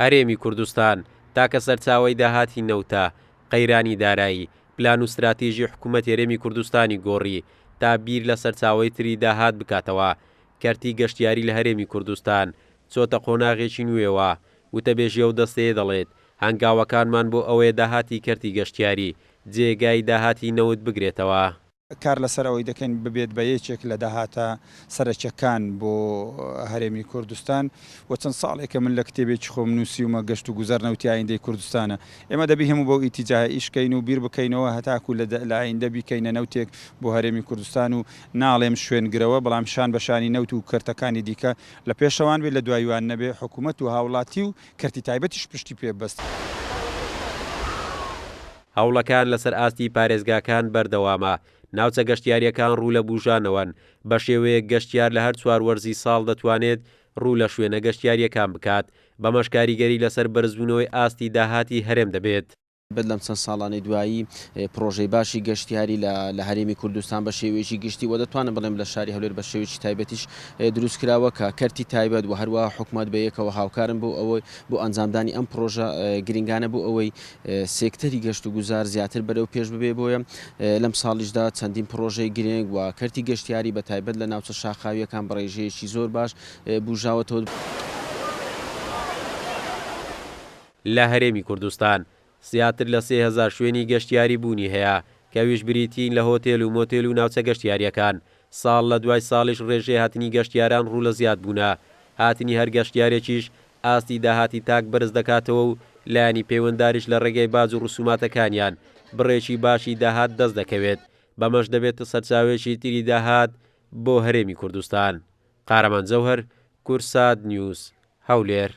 هەرێمی کوردستان تاکە سەرچاوەی داهاتی نەوتە قەیرانی دارایی پلان و استراتیژی حکوومەت هەرێمی کوردستانی گۆڕی تا بیر لە سەرچاوەی تری داهات بکاتەوە. کەرتی گەشتیاری لە هەرێمی کوردستان چۆتە قۆناغێکی نوێوە. وتەبێژیە و دەستەیە دەڵێت هەنگاوەکانمان بۆ ئەوەیە داهاتی کەرتی گەشتیاری جێگای داهاتی نەوت بگرێتەوە. کار لەسەر ئەوەی دەکەین ببێت بە یەکێک لە داهاتە سەرچەکان بۆ هەرێمی کوردستان و چەند ساڵێکە من لە کتێبێکی خۆم نووسیومە گەشت و گوزەر نەوتی ئایندەی کوردستانە. ئێمە دەبی هەموو بەو ئیتیجاه ئیشکەین و بیر بکەینەوە هەتاکو لە ئایندە بیکەینە نەوتێک بۆ هەرێمی کوردستان و ناڵێم شوێنگرەوە بەڵام شان بەشانی نەوت و کەرتەکانی دیکە لە پێشەوان بێت لە دوایوان نەبێ حکوومەت و هاوڵاتی و کەرتی تایبەتیش پشتی پێبەست. هەوڵەکان لەسەر ئاستی پارێزگاکان بەردەوامە. ناوچە گەشتیاریەکان ڕوو لە بوژانەوەن بە شێوەیە گەشتیار لە هەر 4 وەرزی ساڵ دەتوانێت ڕوو لە شوێنە گەشتیاریەکان بکات بەمەش کاریگەری لەسەر بەرزبوونەوەی ئاستی داهاتی هەرێم دەبێت. بەد لەم چەند ساڵانەی دوایی پرۆژەی باشی گەشتیاری لە هەرێمی کوردستان بە شێوەیەکی گشتی و دەتوانم بڵێم لە شاری هەولێر بە شێوەیەکی تایبەتیش دروستکراوە کە کەرتی تایبەت و هەروەها حکوومەت بە یەکەوە هاوکارن بۆ ئەوەی بۆ ئەنجامدانی ئەم پرۆژە گرنگانە بۆ ئەوەی سێکتەری گەشت و گوزار زیاتر بەرەو پێش ببێ. بۆیە لەم ساڵیشدا چەندین پرۆژەی گرنگ و کەرتی گەشتیاری بە تایبەت لە ناوچە شاخاویەکان بەڕێژەیەکی زۆر باش بوژاوەتەوە. لە هەرێمی کوردستان زیاتر لە 3000 شوێنی گەشتیاری بوونی هەیە کە ویش بریتین لە هۆتێل و مۆتێل و ناوچە گەشتیاریەکان. ساڵ لە دوای ساڵیش ڕێژەی هاتنی گەشتیاران ڕوو لە زیاد بوونە. هاتنی هەر گەشتیارێکیش ئاستی داهاتی تاک بەرز دەکاتەوە و لایانی پەیوەندداریش لە ڕێگەی باج و ڕسوماتەکانیان بڕێکی باشی داهات دەست دەکەوێت. بەمەش دەبێتە سەرچاوێکی تری داهات بۆ هەرێمی کوردستان. قارەمان جەوهەر، کورسات نیوز، هەولێر.